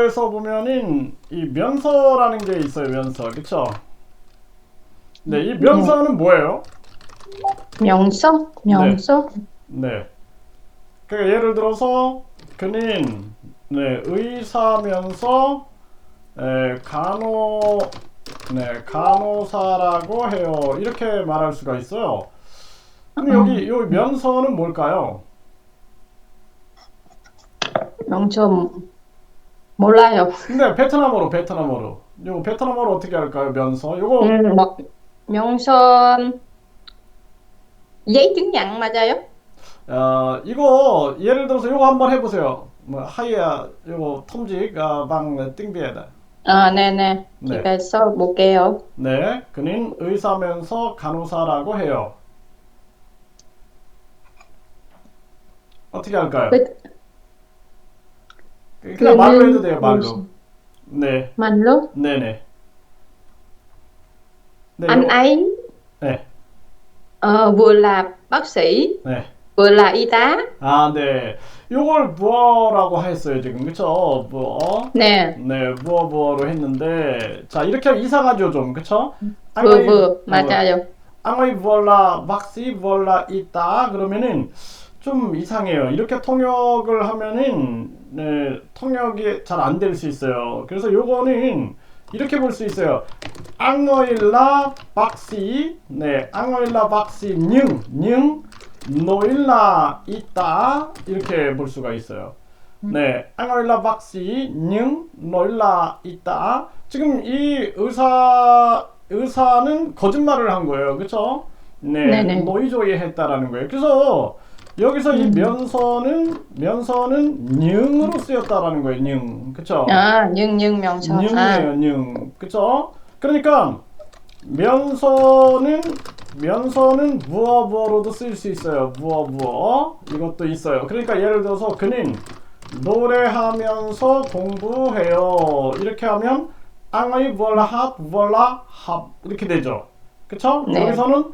국어에서 보면은 이 면서라는 게 있어요. 면서, 그쵸? 네, 이 면서는 뭐예요? 명서? 네, 명서? 네. 그러니까 예를 들어서 그는 네, 의사면서 간호 네, 간호사라고 해요. 이렇게 말할 수가 있어요. 근데 여기 면서는 뭘까요? 명서 몰라요. 근데 베트남어로. 요거 베트남어로 어떻게 할까요? 면서. 요거 뭐, 명서 giấy chứng nhận 맞아요? 이거 예를 들어서 요거 한번 해보세요. 뭐 하이야 요거 텀직 방 띵비에다. 아, 네네. 네, 제가 써볼게요. 네, 그는 의사면서 간호사라고 해요. 어떻게 할까요? 그, 그냥 말로 해도 그는 돼요, 말로. 네, 말로 네네. 네, anh ấy 네, vừa là bác sĩ, 네. vừa là y tá. 아, 네. 요걸 뭐라고 했어요, 지금. 그쵸? 뭐, 네, 네, 뭐로 했는데, 자, 이렇게 하면 이상하죠, 좀. 그쵸? vừa 앙어이, vừa 맞아요. 앙어이 볼라, 박시 볼라, 있다. 그러면은 좀 이상해요. 이렇게 통역을 하면은, 네, 통역이 잘 안 될 수 있어요. 그래서 요거는 이렇게 볼 수 있어요. 앙어일라 박시, 네, 앙어일라 박시, 노일라 있다 이렇게 볼 수가 있어요. 네, 앙어일라 박시 노일라 있다. 지금 이 의사는 거짓말을 한 거예요, 그렇죠? 네, 네네. 노이조에 했다라는 거예요. 그래서 여기서 이 면서는 능으로 쓰였다라는 거예요, 능, 그렇죠? 아, nhưng 명서. 아, 능이에요, 능, 그렇죠? 그러니까 면서는 무어로도 쓸 수 있어요. 무어 이것도 있어요. 그러니까 예를 들어서 그는 노래하면서 공부해요. 이렇게 하면 앙의 볼라 합 이렇게 되죠. 그쵸? 네. 여기서는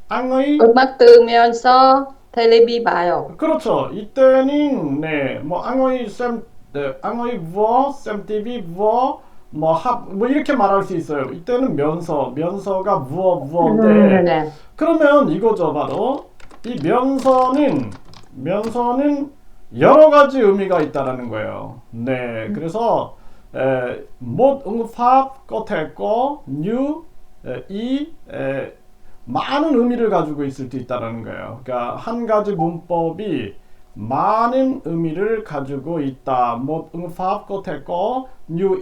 앙의 음악 들으면서 텔레비 봐요. 그렇죠. 이때는 네, 뭐 앙의 쌤, 네, 앙의 부어, 쌤 TV 부어, 뭐 합, 뭐 이렇게 말할 수 있어요. 이때는 면서가 무어인데 네. 그러면 이거죠, 바로 이 면서는 여러 가지 의미가 있다라는 거예요. 네, 그래서 못 응답 끝에 거, 많은 의미를 가지고 있을 수 있다는 거예요. 그러니까 한 가지 문법이 많은 의미를 가지고 있다. 뭐 응pháp có thể có nhiều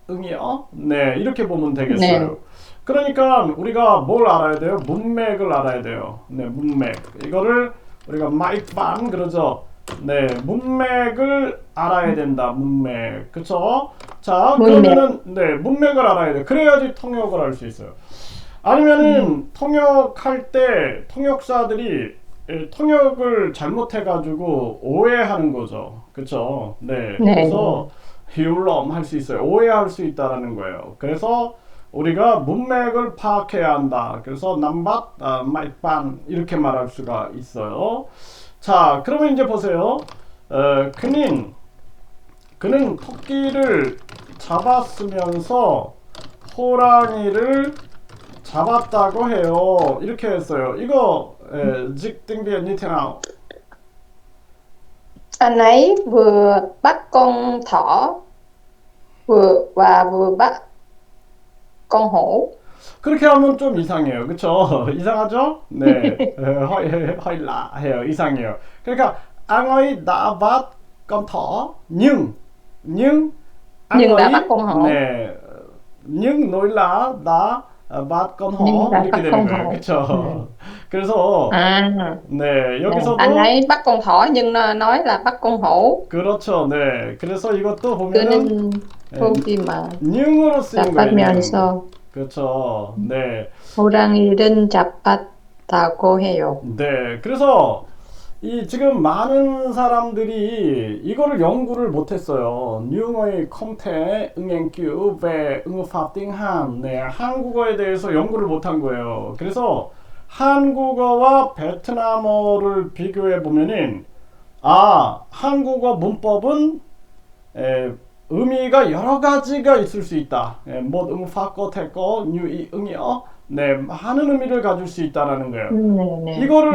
의미요. 네, 이렇게 보면 네. 되겠어요. 그러니까 우리가 뭘 알아야 돼요? 문맥을 알아야 돼요. 네, 문맥. 이거를 우리가 마이반 그러죠. 네, 문맥을 알아야 된다. 문맥. 그쵸? 자, 문맥. 그러면은 네, 문맥을 알아야 돼. 그래야지 통역을 할 수 있어요. 아니면은 통역할 때 통역사들이 통역을 잘못해가지고 오해하는 거죠. 그쵸? 네. 네. 그래서 히울럼 할 수 있어요. 오해할 수 있다라는 거예요. 그래서 우리가 문맥을 파악해야 한다. 그래서 남밭, 마이반 이렇게 말할 수가 있어요. 자, 그러면 이제 보세요. 그는 토끼를 잡았으면서 호랑이를 잡았다고 해요. 이렇게 했어요. 이거 직등비에 니테나 Anh ấy vừa bắt con thỏ vừa bắt con hổ. 그렇게 하면 좀 이상해요. 그쵸? 이상하죠? 네. 허일라 해요. 이상해요. 그러니까 앙어이 나밭 건터 nhưng Nhưng đã bắt 앙어이 con hổ. 네. nhưng 노일라 나 밭 Nhưng 건허 đã 이렇게 bắt 되는 con 거예요. hổ. 그쵸? 그래서 À, 네. nè. Anh 여기서도 ấy bắt con thỏ nhưng nói là bắt con hổ. 그렇죠. 네. 그래서 이것도 보면은 그는 에, 토끼만 능으로 쓰인 거예요. 능. 잡으면서 그렇죠. 네. 호랑이를 잡았다고 해요. 네. 그래서 이 지금 많은 사람들이 이거를 연구를 못했어요. 뉴의 컴태 응행규 배 응파띵한 네 한국어에 대해서 연구를 못한 거예요. 그래서 한국어와 베트남어를 비교해 보면은 한국어 문법은 에, 의미가 여러 가지가 있을 수 있다. 뭐 파꺼 태꺼 뉴이 응이어 네 많은 의미를 가질 수 있다라는 거예요. 네네. 이거를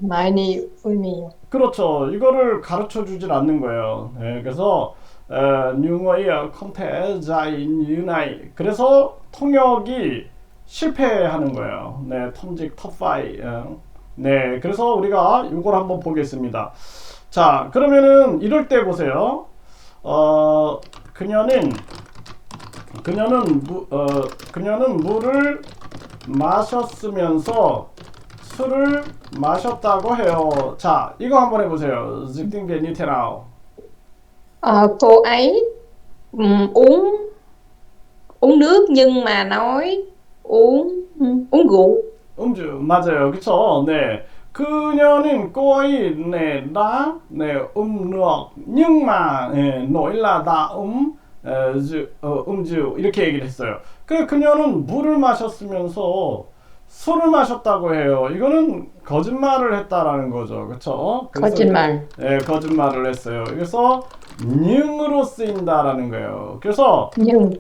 많이 의미요. 그렇죠. 이거를 가르쳐 주질 않는 거예요. 그래서 뉴어의 컨테자인 유나이 그래서 통역이 실패하는 거예요. 네, 텀직 톱파이. 네, 그래서 우리가 이걸 한번 보겠습니다. 자, 그러면은 이럴 때 보세요. 그녀는 물을 마셨으면서 술을 마셨다고 해요. 자, 이거 한번 해보세요. Dicting về như thế nào? Cô ấy uống uống nước nhưng mà nói uống rượu. 음주 맞아요. 그쵸? 네. 그녀는 꼬이 네, 네, nước nhưng mà nổi là đã 음주 이렇게 얘기를 했어요. 그녀는 물을 마셨으면서 술을 마셨다고 해요. 이거는 거짓말을 했다라는 거죠. 그쵸? 거짓말. 네, 거짓말을 했어요. 그래서 능으로 쓰인다라는 거예요. 그래서 nhưng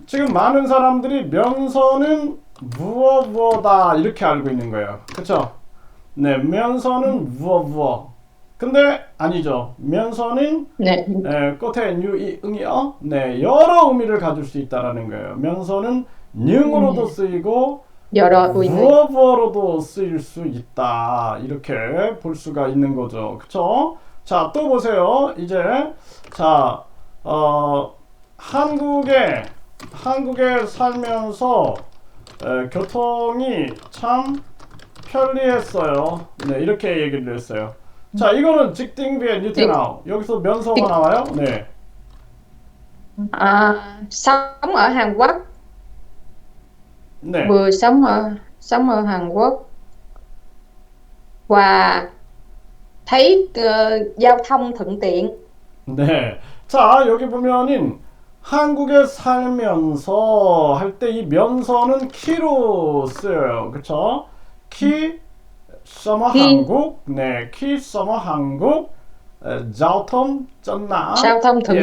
지금 많은 사람들이 면서는 무어다 이렇게 알고 있는 거예요. 그쵸? 네, 면서는 무어. 근데 아니죠. 면서는 네. 끝에 유이 응이어 네, 여러 의미를 가질 수 있다라는 거예요. 면서는 능으로도 쓰이고 여러 의미. 무어로도 쓰일 수 있다. 이렇게 볼 수가 있는 거죠. 그쵸? 자, 또 보세요. 이제 자, 한국에 살면서 교통이 참 편리했어요. 네, 이렇게 얘기를 했어요. 자, 이거는 직딩비에 뉴테나우. 여기서 면서가 나와요. 네. Sống ở Hàn Quốc. 네. Vừa sống ở Hàn Quốc và thấy giao thông thuận tiện. 네. 자, 여기 보면은 한국에 살면서 할 때 이 면서는 키로 쓰여요. 그쵸? 키, 서머 한국, 네, 키, 서머 한국, giao thông thuận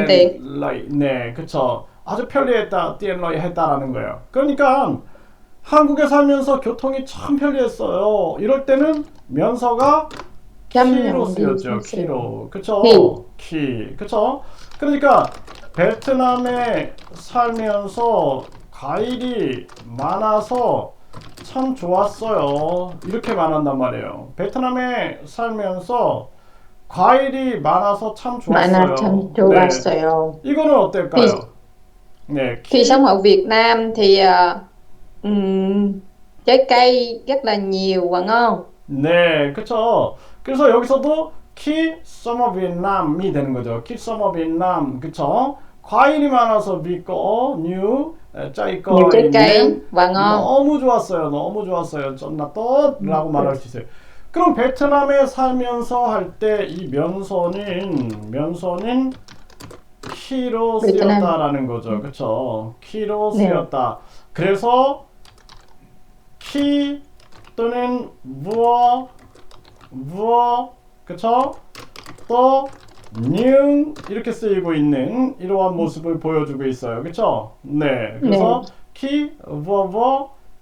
tiện. 네, 그쵸? 아주 편리했다, 했다라는 거예요. 그러니까 한국에 살면서 교통이 참 편리했어요. 이럴 때는 면서가 키로 쓰였죠. 키로. 그쵸? 키. 그쵸? 그러니까 베트남에 살면서 과일이 많아서 참 좋았어요. 이렇게 말한단 말이에요. 베트남에 살면서 과일이 많아서 참 좋았어요. 참 좋았어요. 네. 이거는 어떨까요? 네. Khi sống ở Việt Nam thì trái cây rất là nhiều và ngon. 네, 그쵸. 그래서 여기서도 키 서머 베트남이 되는 거죠. 키 서머 베트남, 그쵸? 과일이 많아서 비꺼 뉴 짜이꺼 nhiều trái cây và ngon. 너무 좋았어요. 쩐나또라고 말할 수 있어요. 그럼 베트남에 살면서 할 때 이 면서는 키로 쓰였다라는 거죠. 그쵸? 키로 쓰였다. 그래서 키 또는 무어, 그쵸? 또 능 이렇게 쓰이고 있는 이러한 모습을 보여주고 있어요. 그쵸? 네. 그래서 키,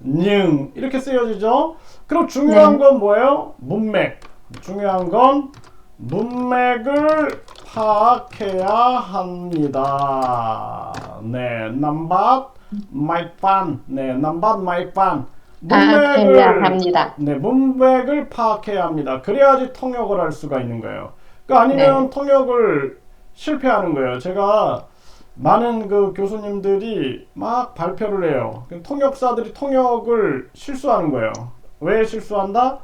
능 이렇게 쓰여지죠. 그럼 중요한 건 뭐예요? 문맥. 중요한 건 문맥을 파악해야 합니다. 네. 남밭 마이판. 네. 남밭 마이판. 파악해야 합니다. 네, 문맥을 파악해야 합니다. 그래야지 통역을 할 수가 있는 거예요. 그러니까 아니면 통역을 실패하는 거예요. 제가 많은 그 교수님들이 막 발표를 해요. 통역사들이 통역을 실수하는 거예요. 왜 실수한다?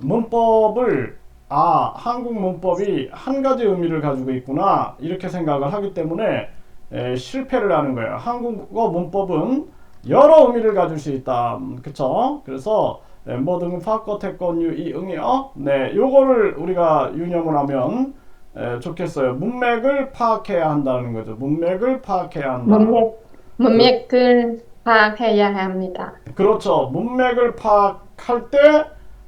문법을 한국 문법이 한 가지 의미를 가지고 있구나 이렇게 생각을 하기 때문에 실패를 하는 거예요. 한국어 문법은 여러 의미를 가질 수 있다. 그쵸? 그래서 뭐든 파꺼 태꺼 뉴이 응이어 네, 요거를 우리가 유념을 하면 좋겠어요. 문맥을 파악해야 한다는 거죠. 문맥을 파악해야 한다. 문맥을 파악해야 합니다. 그렇죠. 문맥을 파악할 때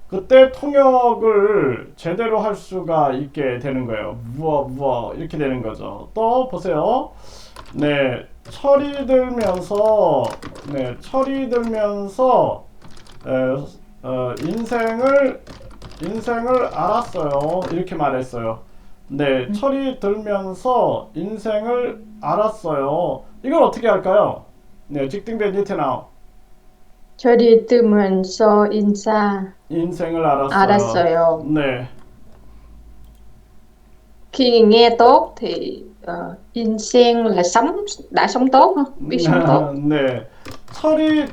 그때 통역을 제대로 할 수가 있게 되는 거예요. 무어 이렇게 되는 거죠. 또 보세요. 네, 철이 들면서, 네, 철이 들면서, 인생을 알았어요. 이렇게 말했어요. 네, 철이 들면서 인생을 알았어요. 이걸 어떻게 할까요? 네, 직등변 니테나오. 철이 들면서 인생을 알았어요. 알았어요. 네, Khi nghe tốt thì insen là đã sống tốt không? biết sống tốt. 네. 철이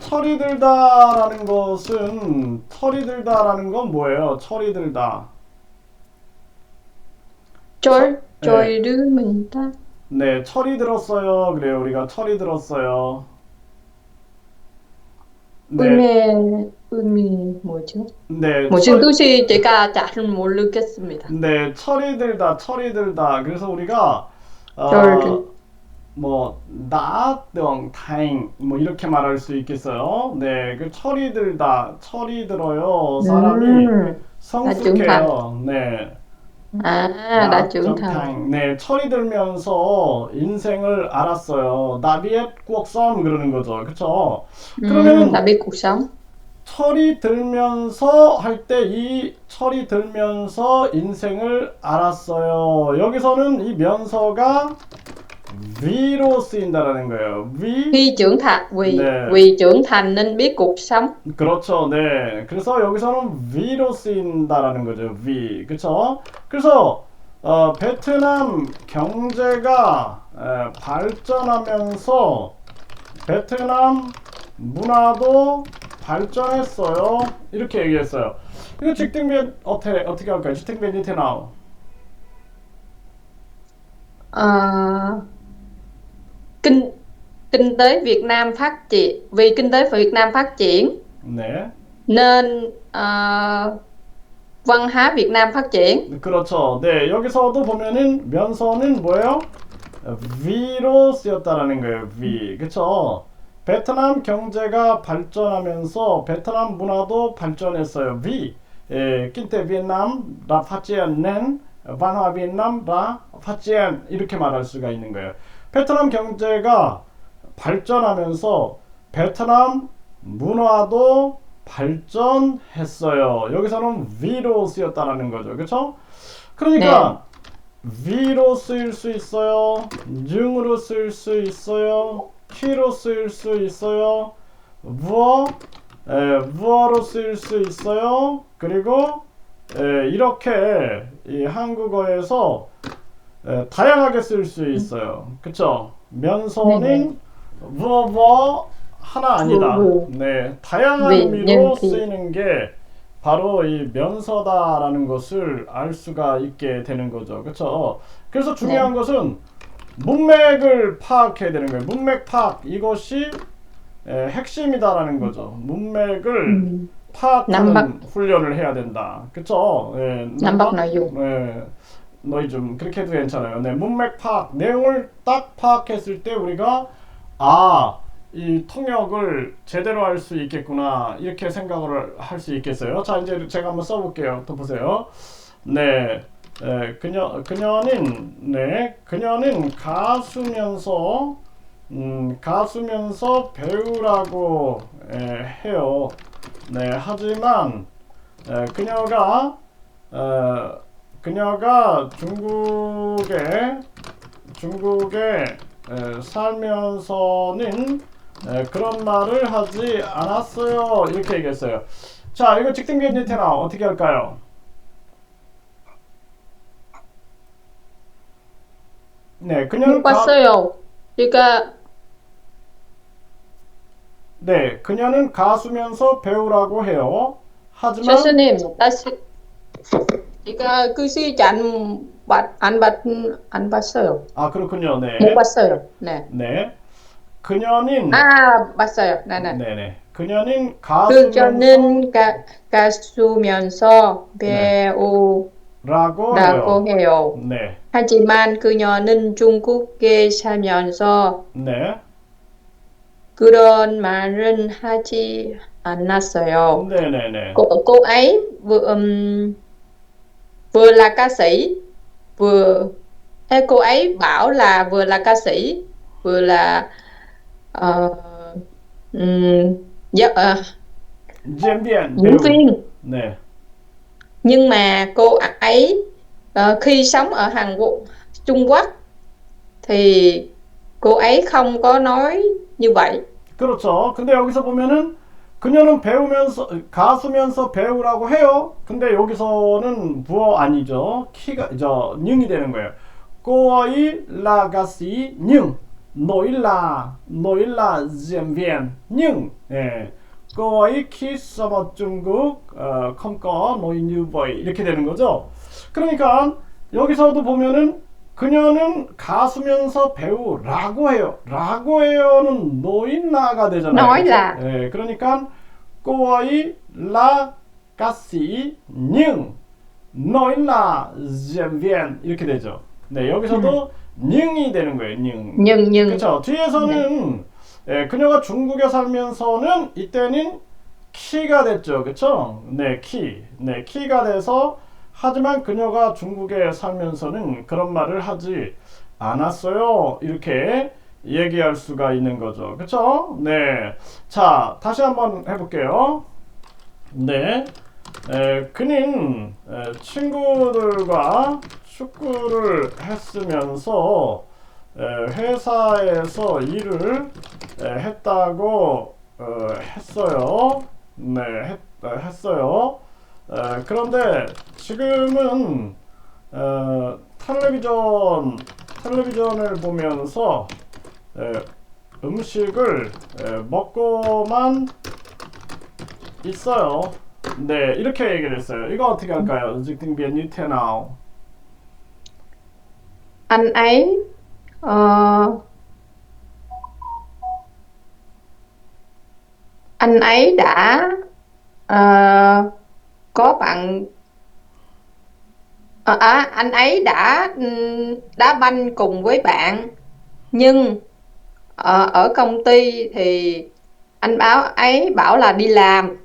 들다라는 건 뭐예요? 철이 들다. Trôi 네, trôi đứa mình ta. 네, 철이 들었어요. 그래요. 우리가 철이 들었어요. 네, 의미 뭐죠? 네, 무슨 뜻이 제가 잘 모르겠습니다. 네, 철이 들다. 그래서 우리가 철 뭐 나동 타잉 뭐 이렇게 말할 수 있겠어요. 네, 그 철이 들어요. 사람이 đã trưởng thành. 성숙해요. 네. đã trưởng thành. 나정탕. 네, 철이 들면서 인생을 알았어요. 나비의 꾸억섬 그러는 거죠. 그쵸? đã 그러면 biết cuộc sống. 철이 들면서 할 때 이 철이 들면서 인생을 알았어요. 여기서는 이 면서가 위로 쓰인다라는 거예요. Khi trưởng thành 네. vì trưởng thành nên biết cuộc sống. 그렇죠. 네. 그래서 여기서는 위로 쓰인다라는 거죠. 위. 그쵸? 그래서 베트남 경제가 발전하면서 베트남 문화도 발전했어요. 이렇게 얘기했어요. 이거 직등변 어떻게 할까요? 직등변 니테나오. Ờ, kinh kinh tế Việt Nam phát triển vì kinh tế Việt Nam phát triển 네. nên văn hóa Việt Nam phát triển. 그렇죠. 네. 여기서도 보면은 면서는 뭐예요? 위로 쓰였다라는 거예요. 위. 그쵸? 베트남 경제가 발전하면서 베트남 문화도 발전했어요. 위. 낀테 베트남 라 파치엔넨 văn hóa việt nam 라 파치엔 이렇게 말할 수가 있는 거예요. 베트남 경제가 발전하면서 베트남 문화도 발전했어요. 여기서는 위로 쓰였다라는 거죠. 그쵸? 그러니까 위로 쓰일 수 있어요. 능으로 쓰일 수 있어요. 키로 쓰일 수 있어요. 무어로 쓰일 수 있어요. 그리고 이렇게 이 한국어에서 다양하게 쓸 수 있어요. 그쵸? 면서는 무어 하나 아니다. 네, 다양한 의미로 쓰이는 게 바로 이 면서다라는 것을 알 수가 있게 되는 거죠. 그렇죠? 그래서 중요한 것은 문맥을 파악해야 되는 거예요. 문맥 파악 이것이 핵심이다라는 거죠. 문맥을 파악하는 훈련을 해야 된다. 그렇죠? 남박 nội 너희 좀 그렇게 해도 괜찮아요. 네, 문맥 파악 내용을 딱 파악했을 때 우리가 이 통역을 제대로 할 수 있겠구나 이렇게 생각을 할 수 있겠어요. 자, 이제 제가 한번 써볼게요. 또 보세요. 네, 그녀는 가수면서 배우라고 해요. 네, 하지만 그녀가 중국에 살면서는 그런 말을 하지 않았어요. 이렇게 얘기했어요. 자, 이거 직등변 니테나 어떻게 할까요? 네, 못 봤어요. 그러니까 네, 그녀는 가수면서 배우라고 해요. 하지만 교수님, 그러니까 그 시지 안 봤어요. 아, 그렇군요. 네. 못 봤어요. 네. 네. 그녀는 봤어요. 네네. 네네. 그녀는 그녀는 가수면서 배우라고 해요. 네. 하지만 그녀는 중국에 살면서 네. 그런 말은 하지 않았어요. 네네네. Cô ấy vừa là ca sĩ, cô ấy bảo là vừa là ca sĩ vừa là ờ, ừm, diễn viên, diễn 배우. viên. 네. Nhưng mà cô ấy khi sống ở Hàn Quốc, Trung Quốc thì cô ấy không có nói như vậy. 그렇죠. 근데 여기서 보면은 그녀는 배우면서 가수면서 배우라고 해요. 근데 여기서는 부어 아니죠. 키가 저 능이 되는 거예요. cô ấy là ca sĩ nhưng nổi là diễn viên nhưng cô ấy khi sống ở Trung Quốc không có nói như vậy 이렇게 되는 거죠. 그러니까 여기서도 보면은 그녀는 가수면서 배우라고 해요. 라고 해요는 노인나가 되잖아요. Nói 그렇죠? là 예, 그러니까 cô ấy là ca sĩ nhưng 노인나 diễn viên 이렇게 되죠. 네, 여기서도 능이 되는 거예요. 능. nhưng 그렇죠. 네. 뒤에서는 그녀가 중국에 살면서는 이때는 키가 됐죠. 그렇죠? 네, 키. 네, 키가 돼서 하지만 그녀가 중국에 살면서는 그런 말을 하지 않았어요. 이렇게 얘기할 수가 있는 거죠. 그렇죠? 네. 자, 다시 한번 해볼게요. 네. 그는 친구들과 축구를 했으면서 회사에서 일을 했다고 했어요. 네, 했어요. 그런데 지금은 텔레비전을 보면서 음식을 먹고만 있어요. 네, 이렇게 얘기를 했어요. 이거 어떻게 할까요? dịch tiếng Việt như thế nào? Anh ấy ờ, anh ấy đã ờ, có bạn anh ấy đã đá banh cùng với bạn, nhưng ở công ty thì anh ấy bảo là đi làm,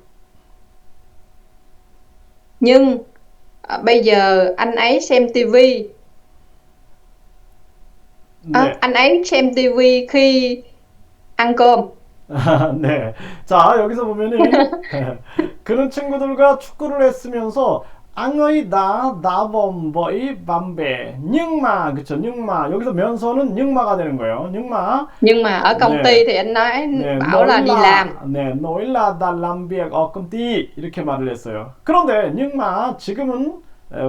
nhưng bây giờ anh ấy xem tivi. 네. Anh ấy xem tivi khi ăn cơm. 네. 자, 여기서 보면은 그런 친구들과 축구를 했으면서 앙의 나범 버이 밤배 닝마 그쵸 닝마 여기서 면서는 닝마가 되는 거예요. 닝마 Nhưng mà ở công ty 네. thì anh nói 네, bảo là đi làm. 노일라 달람비액 어금띠 이렇게 말을 했어요. 그런데 닝마 지금은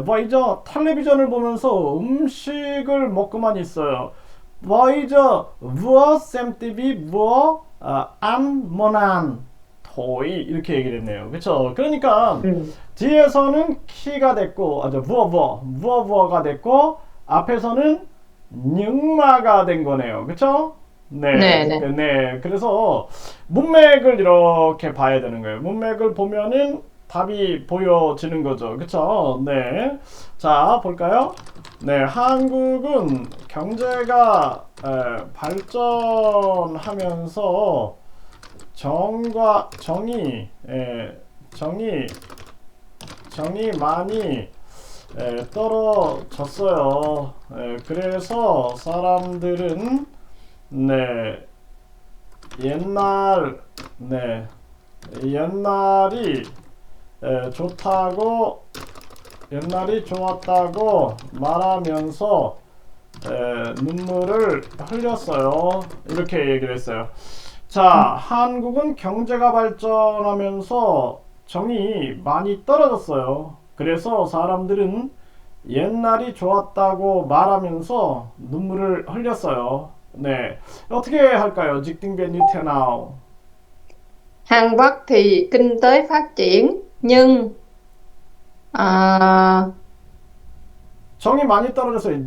뭐이죠? 텔레비전을 보면서 음식을 먹고만 있어요. 뭐이죠? 무어 샘티비 무어 안 모난 토이 이렇게 얘기를 했네요. 그렇죠? 그러니까 Ừ. 뒤에서는 키가 됐고 아주 부어가 됐고 앞에서는 닝마가 된 거네요. 그렇죠? 네, Nè nè. 네. 그래서 문맥을 이렇게 봐야 되는 거예요. 문맥을 보면은 답이 보여지는 거죠. 그쵸? 네. 자, 볼까요? 네, 한국은 경제가 발전하면서 정과 정이 많이 떨어졌어요. 그래서 사람들은 네, 옛날, 네, 옛날이 옛날이 좋았다고 말하면서 눈물을 흘렸어요. 이렇게 얘기를 했어요. 자, 한국은 경제가 발전하면서 정이 많이 떨어졌어요. 그래서 사람들은 옛날이 좋았다고 말하면서 눈물을 흘렸어요. 네. 어떻게 할까요? dịch tiếng Việt như thế nào? Hàn Quốc thì kinh tế phát triển, nhưng à, 정이 많이 떨어졌어요.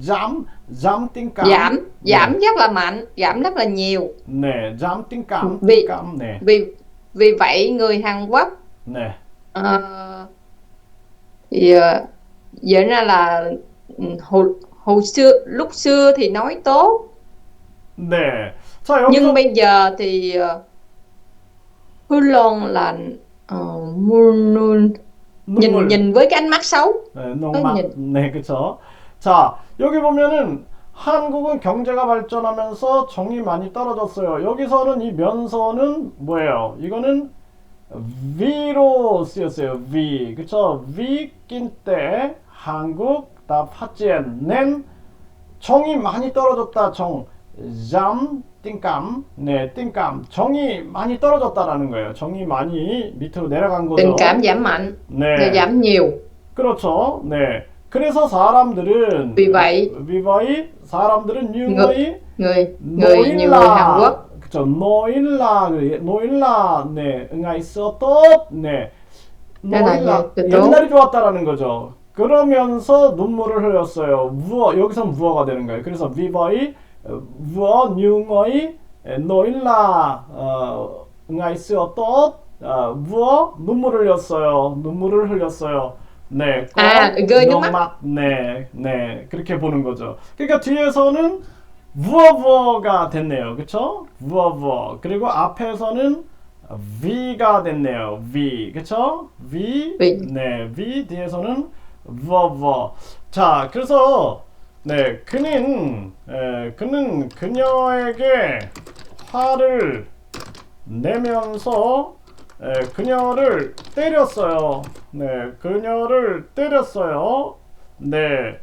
giảm tình cảm. giảm 네. giảm rất là mạnh, giảm rất là nhiều. 네, giảm tình cảm, Vì 네. vì vì vậy người Hàn Quốc 네. ờ, thì diễn ra là lúc xưa thì nói tốt, 네. 자, nhưng 여기서 bây giờ thì Hứa Loan là nhìn 눈물. nhìn với cái ánh mắt xấu. 네, Có 농막. nhìn 네, 그쵸. 자, 여기 보면은 한국은 경제가 발전하면서 정이 많이 떨어졌어요. 여기서는 이 면서는 뭐예요? 이거는 V로 쓰였어요. V. 그쵸? V 낀때 한국 다 파지엔 낸 정이 많이 떨어졌다. 정. 잠 띵감. 네, 띵감. 정이 많이 떨어졌다라는 거예요. 정이 많이 밑으로 내려간 Tình 거죠. cảm giảm mạnh và 네. giảm nhiều. 그렇죠. 네. 그래서 사람들은 Vì vậy, vì 사람들은 người những nhiều người Hàn Quốc 그쵸. 노일라 네 응아 있어 또 네 노일라 또 옛날이 좋았다라는 거죠. 그러면서 눈물을 흘렸어요. 여기서 무어가 되는 거예요. 그래서 비버이 무어 뉴어이 노일라 응아 있어 또 무어 눈물을 흘렸어요. 눈물을 흘렸어요. 네, rơi nước mắt. 네, 네, 그렇게 보는 거죠. 그러니까 뒤에서는 무어가 됐네요. 그쵸? 무어. 그리고 앞에서는 V가 됐네요. V. 그쵸? V. V. 네, V. 뒤에서는 무어. 자, 그래서, 네, 그는 그녀에게 화를 내면서 그녀를 때렸어요. 네, 그녀를 때렸어요. 네,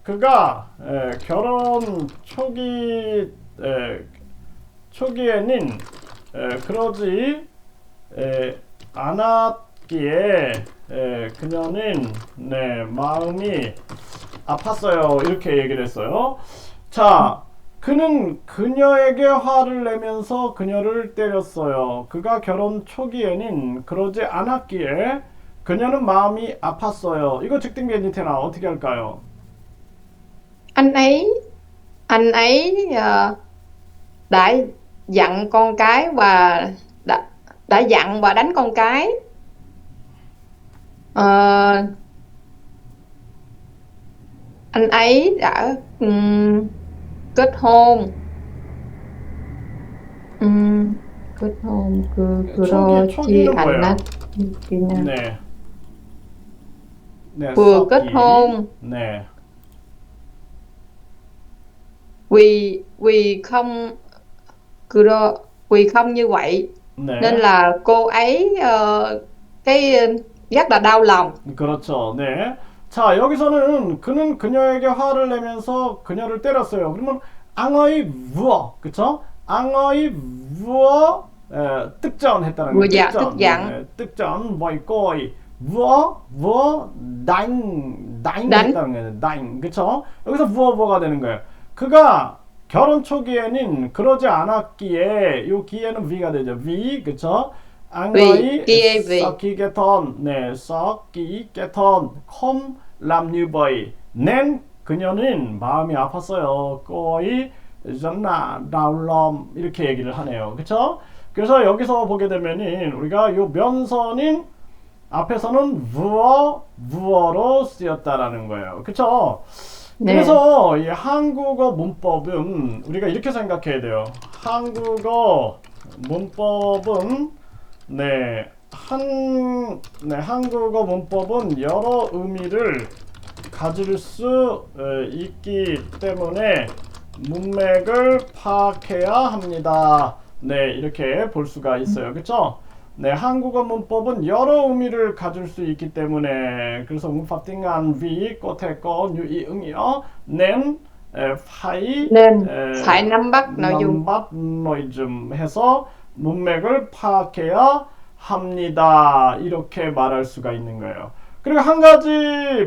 그가 결혼 초기에는 그러지 않았기에 그녀는 네, 마음이 아팠어요. 이렇게 얘기를 했어요. 자, 그는 그녀에게 화를 내면서 그녀를 때렸어요. 그가 결혼 초기에는 그러지 않았기에 그녀는 마음이 아팠어요. 이거 직등 변진태나 어떻게 할까요? Anh ấy đã dặn con cái và đã dặn và đánh con cái. Anh ấy đã kết hôn 초기는 뭐예요? 네. 네, vừa kết hôn 네. vì không như vậy 네. nên là cô ấy rất là đau lòng. 그렇죠. 네. 자, 여기서는 그는 그녀에게 화를 내면서 그녀를 때렸어요. 그러면 앙어이 부어, 그쵸? 앙어이 부어 득전했다는 거예요. 득전. 득전 뭐 있고 부어 다잉 했다는 거예요. 다잉, 그쵸? 여기서 부어가 되는 거예요. 그가 결혼 초기에는 그러지 않았기에 요 기에는 V가 되죠. V, 그쵸? 앙어이 썩기게턴, 네, 썩기게턴, 콤 람뉴버이, 낸 그녀는 마음이 아팠어요. 거의 전나 나울럼 이렇게 얘기를 하네요. 그쵸? 그래서 여기서 보게 되면은 우리가 요 면서는 앞에서는 무어로 쓰였다라는 거예요. 그쵸? 네. 그래서 이 한국어 문법은 우리가 이렇게 생각해야 돼요. 한국어 문법은 한국어 문법은 여러 의미를 가질 수 있기 때문에 문맥을 파악해야 합니다. 네, 이렇게 볼 수가 있어요. 그쵸? 네, 한국어 문법은 여러 의미를 가질 수 있기 때문에 그래서 문법 띵한 위, 꼬태, 꺼, 유이, 응이요, 낸, 파이, nên phải nắm bắt nội dung. nội dung 해서 문맥을 파악해야 합니다. 이렇게 말할 수가 있는 거예요. 그리고 한 가지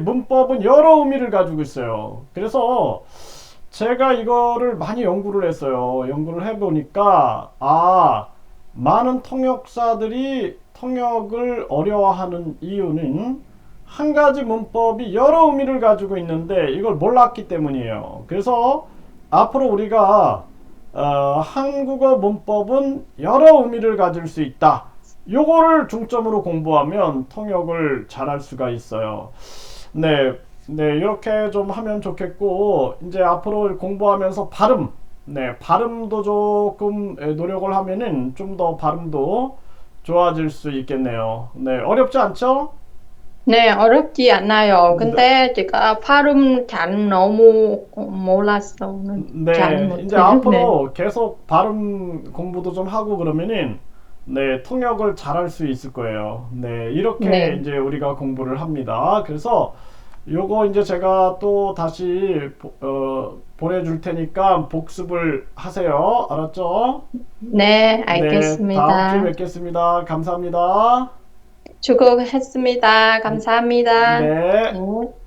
문법은 여러 의미를 가지고 있어요. 그래서 제가 이거를 많이 연구를 했어요. 연구를 해보니까 많은 통역사들이 통역을 어려워하는 이유는 한 가지 문법이 여러 의미를 가지고 있는데 이걸 몰랐기 때문이에요. 그래서 앞으로 우리가 한국어 문법은 여러 의미를 가질 수 있다. 요거를 중점으로 공부하면 통역을 잘할 수가 있어요. 네, 이렇게 좀 하면 좋겠고 이제 앞으로 공부하면서 발음도 조금 노력을 하면은 좀 더 발음도 좋아질 수 있겠네요. 네, 어렵지 않죠? 네, 어렵지 않아요. 네, 근데 제가 발음 잘 너무 몰라서 잘 네, 이제 못해요. 네. 앞으로 계속 발음 공부도 좀 하고 그러면은 네, 통역을 잘할 수 있을 거예요. 네, 이렇게 네. 이제 우리가 공부를 합니다. 그래서 요거 이제 제가 또 다시 보내줄 테니까 복습을 하세요. 알았죠? 네, 네, 다음 주에 알겠습니다. 뵙겠습니다. 감사합니다. 수고했습니다. 감사합니다. 네. 네.